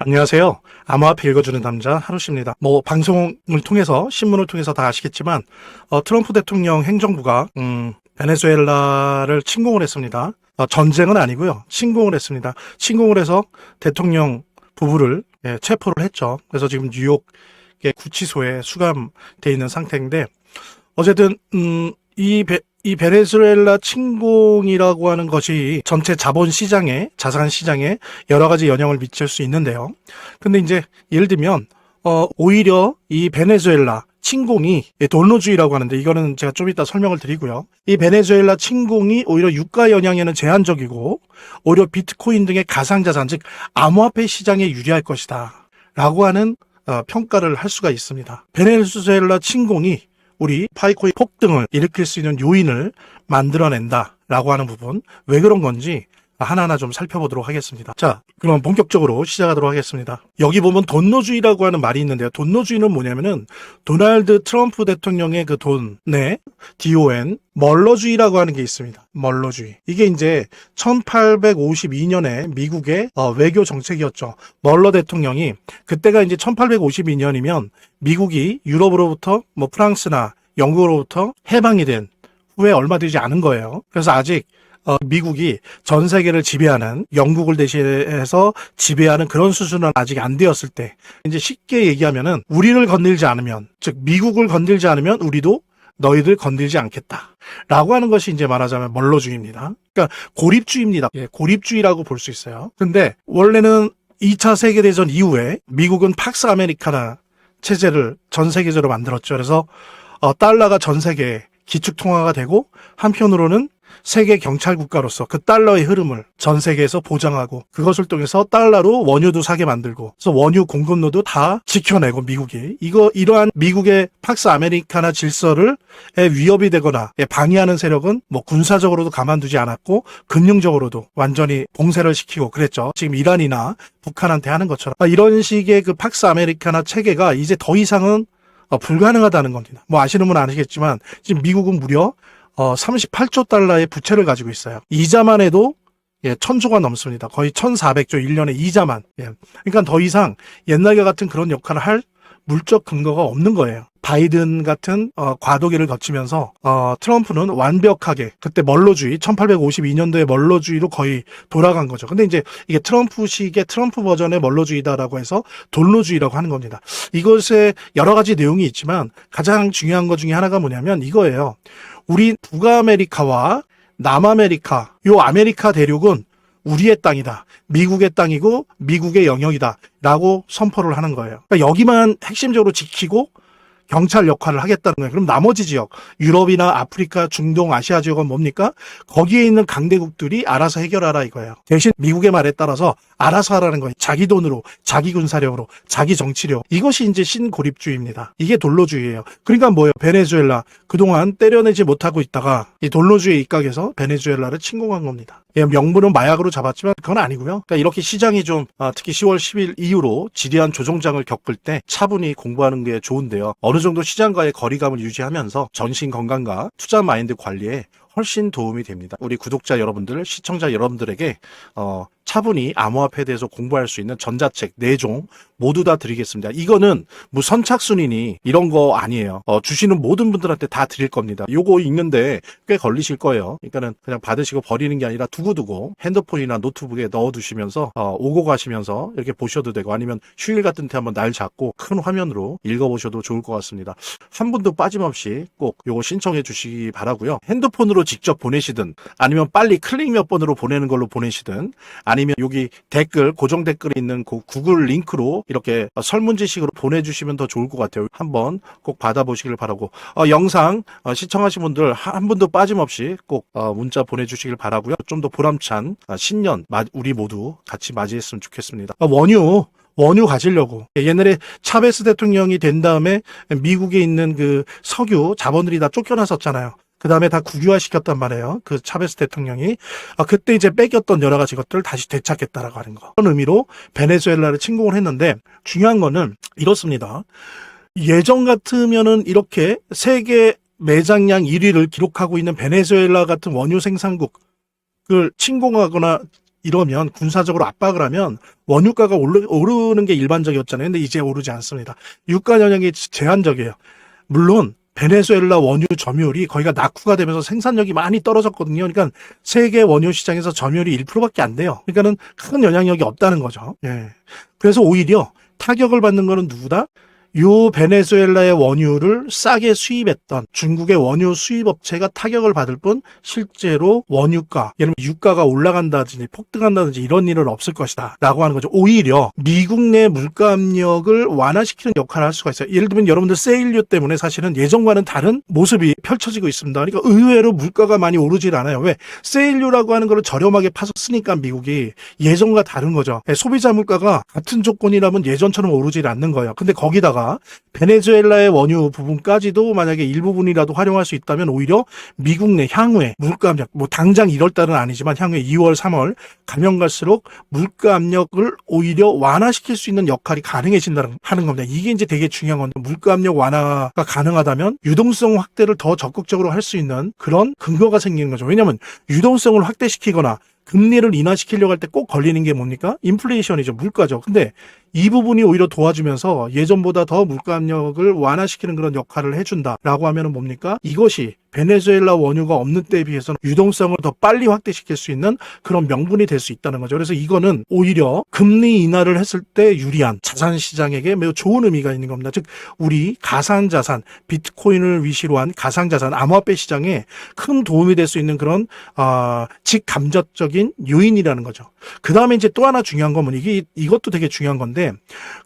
안녕하세요. 암호화폐 읽어주는 남자 하루씨입니다. 방송을 통해서 신문을 통해서 다 아시겠지만 트럼프 대통령 행정부가 베네수엘라를 침공을 했습니다. 전쟁은 아니고요. 침공을 했습니다. 침공을 해서 대통령 부부를 체포를 했죠. 그래서 지금 뉴욕의 구치소에 수감돼 있는 상태인데 어쨌든 이 베네수엘라 침공이라고 하는 것이 전체 자본 시장에, 자산 시장에 여러 가지 영향을 미칠 수 있는데요. 근데 이제 예를 들면 오히려 이 베네수엘라 침공이 돈노주의라고 하는데 이거는 제가 좀 이따 설명을 드리고요. 이 베네수엘라 침공이 오히려 유가 영향에는 제한적이고 오히려 비트코인 등의 가상자산, 즉 암호화폐 시장에 유리할 것이다 라고 하는 평가를 할 수가 있습니다. 베네수엘라 침공이 우리 파이코인 폭등을 일으킬 수 있는 요인을 만들어낸다라고 하는 부분, 왜 그런 건지 하나하나 좀 살펴보도록 하겠습니다. 자, 그럼 본격적으로 시작하도록 하겠습니다. 여기 보면 돈노주의라고 하는 말이 있는데요. 돈노주의는 뭐냐면은 도널드 트럼프 대통령의 그 돈에 DON 멀러주의라고 하는 게 있습니다. 멀러주의. 이게 이제 1852년에 미국의 외교 정책이었죠. 멀러 대통령이 그때가 이제 1852년이면 미국이 유럽으로부터 프랑스나 영국으로부터 해방이 된 후에 얼마 되지 않은 거예요. 그래서 아직 미국이 전 세계를 지배하는, 영국을 대신해서 지배하는 그런 수준은 아직 안 되었을 때, 이제 쉽게 얘기하면은 우리를 건들지 않으면, 즉 미국을 건들지 않으면 우리도 너희들 건들지 않겠다 라고 하는 것이 이제 말하자면 멀러주의입니다. 그러니까 고립주의입니다. 고립주의라고 볼 수 있어요. 근데 원래는 2차 세계대전 이후에 미국은 팍스 아메리카나 체제를 전 세계적으로 만들었죠. 그래서 달러가 전 세계에 기축통화가 되고, 한편으로는 세계 경찰 국가로서 그 달러의 흐름을 전 세계에서 보장하고, 그것을 통해서 달러로 원유도 사게 만들고, 그래서 원유 공급로도 다 지켜내고, 미국이 이러한 미국의 팍스 아메리카나 질서를 위협이 되거나 방해하는 세력은 군사적으로도 가만두지 않았고 금융적으로도 완전히 봉쇄를 시키고 그랬죠. 지금 이란이나 북한한테 하는 것처럼 이런 식의 그 팍스 아메리카나 체계가 이제 더 이상은 불가능하다는 겁니다. 아시는 분은 아시겠지만 지금 미국은 무려 38조 달러의 부채를 가지고 있어요. 이자만 해도 1000조가 넘습니다. 거의 1400조 1년에 이자만. 그러니까 더 이상 옛날과 같은 그런 역할을 할 물적 근거가 없는 거예요. 바이든 같은 과도기를 거치면서 트럼프는 완벽하게 그때 멀러주의, 1852년도에 멀러주의로 거의 돌아간 거죠. 근데 이제 이게 트럼프식의 트럼프 버전의 멀러주의다라고 해서 돈노주의라고 하는 겁니다. 이것에 여러 가지 내용이 있지만 가장 중요한 것 중에 하나가 뭐냐면 이거예요. 우리 북아메리카와 남아메리카, 요 아메리카 대륙은 우리의 땅이다. 미국의 땅이고 미국의 영역이다. 라고 선포를 하는 거예요. 그러니까 여기만 핵심적으로 지키고 경찰 역할을 하겠다는 거예요. 그럼 나머지 지역, 유럽이나 아프리카, 중동, 아시아 지역은 뭡니까? 거기에 있는 강대국들이 알아서 해결하라 이거예요. 대신 미국의 말에 따라서 알아서 하라는 거예요. 자기 돈으로, 자기 군사력으로, 자기 정치력. 이것이 이제 신고립주의입니다. 이게 돈노주의예요. 그러니까 뭐예요? 베네수엘라. 그동안 때려내지 못하고 있다가 이 돈노주의에 입각해서 베네수엘라를 침공한 겁니다. 명분은 마약으로 잡았지만 그건 아니고요. 그러니까 이렇게 시장이 좀 특히 10월 10일 이후로 지대한 조정장을 겪을 때 차분히 공부하는 게 좋은데요. 어느 정도 시장과의 거리감을 유지하면서 전신 건강과 투자 마인드 관리에 훨씬 도움이 됩니다. 우리 구독자 여러분들, 시청자 여러분들에게 차분히 암호화폐에 대해서 공부할 수 있는 전자책 4종 모두 다 드리겠습니다. 이거는 선착순이니 이런 거 아니에요. 주시는 모든 분들한테 다 드릴 겁니다. 요거 읽는데 꽤 걸리실 거예요. 그러니까는 그냥 받으시고 버리는 게 아니라 두고두고 핸드폰이나 노트북에 넣어두시면서 오고 가시면서 이렇게 보셔도 되고, 아니면 휴일 같은 때 한번 날 잡고 큰 화면으로 읽어보셔도 좋을 것 같습니다. 한 분도 빠짐없이 꼭 요거 신청해 주시기 바라고요. 핸드폰으로 직접 보내시든 아니면 빨리 클릭 몇 번으로 보내는 걸로 보내시든, 아니면 여기 댓글, 고정 댓글에 있는 그 구글 링크로 이렇게 설문지식으로 보내주시면 더 좋을 것 같아요. 한번 꼭 받아보시길 바라고, 영상 시청하신 분들 한 분도 빠짐없이 꼭 문자 보내주시길 바라고요. 좀 더 보람찬 신년 우리 모두 같이 맞이했으면 좋겠습니다. 원유 가지려고. 옛날에 차베스 대통령이 된 다음에 미국에 있는 그 석유 자본들이 다 쫓겨났었잖아요. 그 다음에 다 국유화 시켰단 말이에요. 그 차베스 대통령이. 그때 이제 뺏겼던 여러 가지 것들을 다시 되찾겠다라고 하는 거. 그런 의미로 베네수엘라를 침공을 했는데, 중요한 거는 이렇습니다. 예전 같으면은 이렇게 세계 매장량 1위를 기록하고 있는 베네수엘라 같은 원유 생산국을 침공하거나 이러면 군사적으로 압박을 하면 원유가가 오르는 게 일반적이었잖아요. 근데 이제 오르지 않습니다. 유가 영향이 제한적이에요. 물론 베네수엘라 원유 점유율이 거기가 낙후가 되면서 생산력이 많이 떨어졌거든요. 그러니까 세계 원유 시장에서 점유율이 1%밖에 안 돼요. 그러니까는 큰 영향력이 없다는 거죠. 예. 그래서 오히려 타격을 받는 거는 누구다? 요 베네수엘라의 원유를 싸게 수입했던 중국의 원유 수입업체가 타격을 받을 뿐 실제로 원유가, 예를 들면 유가가 올라간다든지 폭등한다든지 이런 일은 없을 것이다 라고 하는 거죠. 오히려 미국 내 물가 압력을 완화시키는 역할을 할 수가 있어요. 예를 들면 여러분들 세일료 때문에 사실은 예전과는 다른 모습이 펼쳐지고 있습니다. 그러니까 의외로 물가가 많이 오르질 않아요. 왜? 세일료라고 하는 걸 저렴하게 파서 쓰니까 미국이 예전과 다른 거죠. 소비자 물가가 같은 조건이라면 예전처럼 오르질 않는 거예요. 근데 거기다가 베네수엘라의 원유 부분까지도 만약에 일부분이라도 활용할 수 있다면 오히려 미국 내 향후에 물가 압력, 뭐 당장 1월 달은 아니지만 향후에 2월, 3월 가면 갈수록 물가 압력을 오히려 완화시킬 수 있는 역할이 가능해진다는 하는 겁니다. 이게 이제 되게 중요한 건데 물가 압력 완화가 가능하다면 유동성 확대를 더 적극적으로 할 수 있는 그런 근거가 생기는 거죠. 왜냐하면 유동성을 확대시키거나 금리를 인하시키려고 할 때 꼭 걸리는 게 뭡니까? 인플레이션이죠. 물가죠. 근데 이 부분이 오히려 도와주면서 예전보다 더 물가 압력을 완화시키는 그런 역할을 해준다라고 하면은 뭡니까? 이것이 베네수엘라 원유가 없는 때에 비해서는 유동성을 더 빨리 확대시킬 수 있는 그런 명분이 될 수 있다는 거죠. 그래서 이거는 오히려 금리 인하를 했을 때 유리한 자산 시장에게 매우 좋은 의미가 있는 겁니다. 즉 우리 가상자산, 비트코인을 위시로 한 가상자산, 암호화폐 시장에 큰 도움이 될 수 있는 그런 직감적적인 요인이라는 거죠. 그 다음에 이제 또 하나 중요한 건 이것도 되게 중요한 건데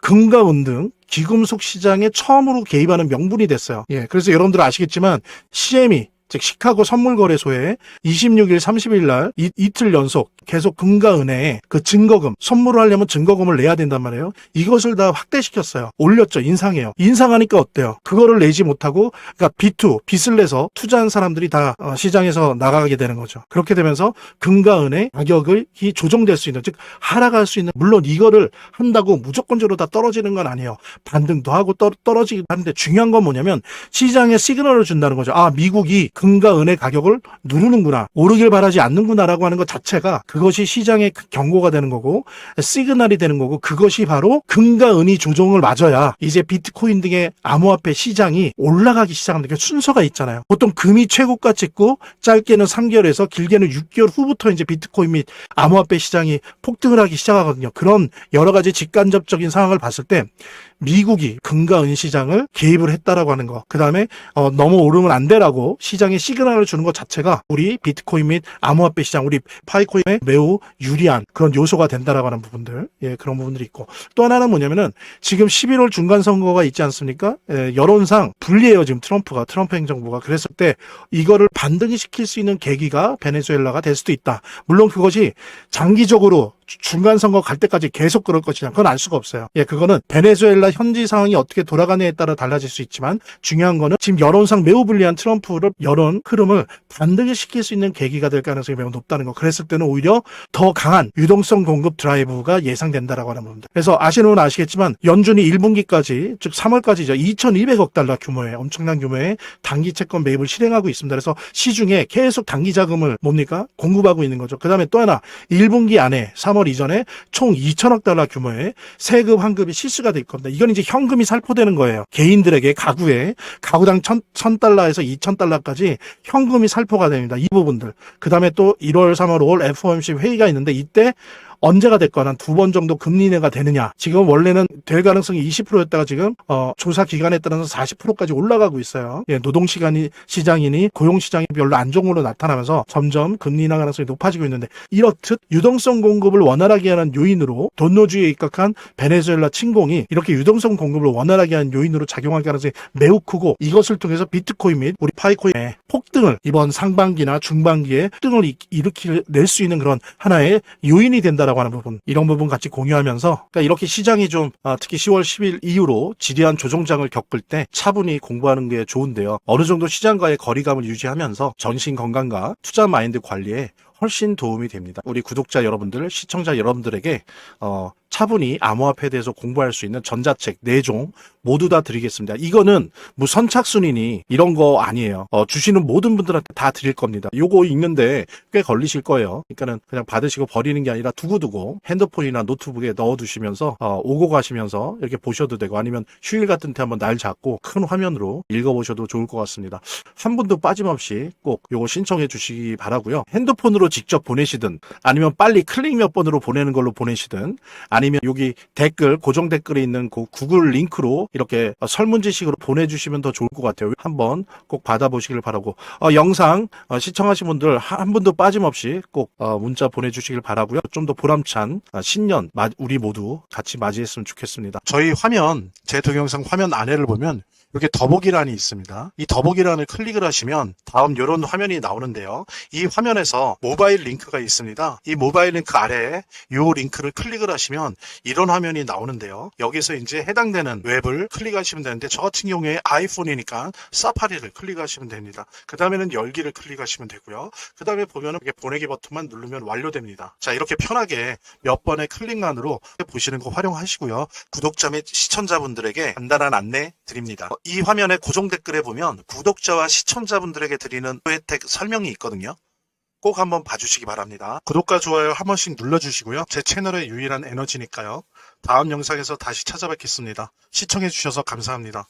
금과 은 등 귀금속 시장에 처음으로 개입하는 명분이 됐어요. 예, 그래서 여러분들 아시겠지만 CME 즉 시카고 선물거래소에 26일, 30일 날 이틀 연속 계속 금과 은에 그 증거금, 선물을 하려면 증거금을 내야 된단 말이에요. 이것을 다 확대시켰어요. 올렸죠. 인상해요. 인상하니까 어때요? 그거를 내지 못하고 그러니까 B2, 빚을 내서 투자한 사람들이 다 시장에서 나가게 되는 거죠. 그렇게 되면서 금과 은의 가격이 조정될 수 있는, 즉 하락할 수 있는, 물론 이거를 한다고 무조건적으로 다 떨어지는 건 아니에요. 반등도 하고 떨어지기도 하는데 중요한 건 뭐냐면 시장에 시그널을 준다는 거죠. 아, 미국이 금과 은의 가격을 누르는구나, 오르길 바라지 않는구나라고 하는 것 자체가 그것이 시장의 경고가 되는 거고 시그널이 되는 거고, 그것이 바로 금과 은이 조정을 맞아야 이제 비트코인 등의 암호화폐 시장이 올라가기 시작합니다. 순서가 있잖아요. 보통 금이 최고가 찍고 짧게는 3개월에서 길게는 6개월 후부터 이제 비트코인 및 암호화폐 시장이 폭등을 하기 시작하거든요. 그런 여러 가지 직간접적인 상황을 봤을 때 미국이 금과 은 시장을 개입을 했다라고 하는 거, 그 다음에 너무 오르면 안 되라고 시장에 시그널을 주는 것 자체가 우리 비트코인 및 암호화폐 시장, 우리 파이코인에 매우 유리한 그런 요소가 된다라고 하는 부분들, 예, 그런 부분들이 있고, 또 하나는 뭐냐면은 지금 11월 중간 선거가 있지 않습니까? 예, 여론상 불리해요. 지금 트럼프 행정부가. 그랬을 때 이거를 반등이 시킬 수 있는 계기가 베네수엘라가 될 수도 있다. 물론 그것이 장기적으로 중간 선거 갈 때까지 계속 그럴 것이냐, 그건 알 수가 없어요. 예, 그거는 베네수엘라 현지 상황이 어떻게 돌아가느냐에 따라 달라질 수 있지만 중요한 거는 지금 여론상 매우 불리한 트럼프를 여론 흐름을 반등을 시킬 수 있는 계기가 될 가능성이 매우 높다는 거. 그랬을 때는 오히려 더 강한 유동성 공급 드라이브가 예상된다라고 하는 겁니다. 그래서 아시는 분은 아시겠지만 연준이 1분기까지, 즉 3월까지죠, 2,200억 달러 규모의 엄청난 규모의 단기 채권 매입을 실행하고 있습니다. 그래서 시중에 계속 단기 자금을 공급하고 있는 거죠. 그 다음에 또 하나 1분기 안에 3월 이전에 총 2천억 달러 규모의 세금 환급이 실시가 될 겁니다. 이건 이제 현금이 살포되는 거예요. 개인들에게 가구당 1,000달러에서 2,000달러까지 현금이 살포가 됩니다. 이 부분들. 그 다음에 또 1월, 3월, 5월 FOMC 회의가 있는데 이때 언제가 됐거나 2번 정도 금리 인하가 되느냐. 지금 원래는 될 가능성이 20%였다가 지금 조사 기간에 따라서 40%까지 올라가고 있어요. 예, 노동시장이니 고용시장이 별로 안 좋은 걸로 나타나면서 점점 금리 인하 가능성이 높아지고 있는데, 이렇듯 유동성 공급을 원활하게 하는 요인으로 돈노주의에 입각한 베네수엘라 침공이 이렇게 유동성 공급을 원활하게 하는 요인으로 작용할 가능성이 매우 크고, 이것을 통해서 비트코인 및 우리 파이코인의 폭등을 이번 상반기나 중반기에 폭등을 낼 수 있는 그런 하나의 요인이 된다라고 하는 부분, 이런 부분 같이 공유하면서, 그러니까 이렇게 시장이 좀 특히 10월 10일 이후로 지대한 조정장을 겪을 때 차분히 공부하는 게 좋은데요. 어느 정도 시장과의 거리감을 유지하면서 정신 건강과 투자 마인드 관리에 훨씬 도움이 됩니다. 우리 구독자 여러분들, 시청자 여러분들에게 차분히 암호화폐에 대해서 공부할 수 있는 전자책 4종 모두 다 드리겠습니다. 이거는 뭐 선착순이니 이런 거 아니에요. 주시는 모든 분들한테 다 드릴 겁니다. 요거 읽는데 꽤 걸리실 거예요. 그러니까는 그냥 받으시고 버리는 게 아니라 두고두고 핸드폰이나 노트북에 넣어두시면서 오고 가시면서 이렇게 보셔도 되고, 아니면 휴일 같은 때 한번 날 잡고 큰 화면으로 읽어보셔도 좋을 것 같습니다. 한 분도 빠짐없이 꼭 요거 신청해 주시기 바라고요. 핸드폰으로 직접 보내시든, 아니면 빨리 클릭 몇 번으로 보내는 걸로 보내시든, 아니면 여기 댓글, 고정 댓글에 있는 그 구글 링크로 이렇게 설문지식으로 보내주시면 더 좋을 것 같아요. 한번 꼭 받아보시길 바라고, 영상 시청하신 분들 한 분도 빠짐없이 꼭 문자 보내주시길 바라고요. 좀 더 보람찬 신년 우리 모두 같이 맞이했으면 좋겠습니다. 저희 화면, 제 동영상 화면 아래를 보면 이렇게 더보기란이 있습니다. 이 더보기란을 클릭을 하시면 다음 이런 화면이 나오는데요. 이 화면에서 모바일 링크가 있습니다. 이 모바일 링크 아래에 이 링크를 클릭을 하시면 이런 화면이 나오는데요. 여기서 이제 해당되는 웹을 클릭하시면 되는데, 저 같은 경우에 아이폰이니까 사파리를 클릭하시면 됩니다. 그 다음에는 열기를 클릭하시면 되고요. 그 다음에 보면은 이렇게 보내기 버튼만 누르면 완료됩니다. 자, 이렇게 편하게 몇 번의 클릭만으로 보시는 거 활용하시고요. 구독자 및 시청자분들에게 간단한 안내 드립니다. 이 화면의 고정 댓글에 보면 구독자와 시청자분들에게 드리는 혜택 설명이 있거든요. 꼭 한번 봐주시기 바랍니다. 구독과 좋아요 한 번씩 눌러주시고요. 제 채널의 유일한 에너지니까요. 다음 영상에서 다시 찾아뵙겠습니다. 시청해주셔서 감사합니다.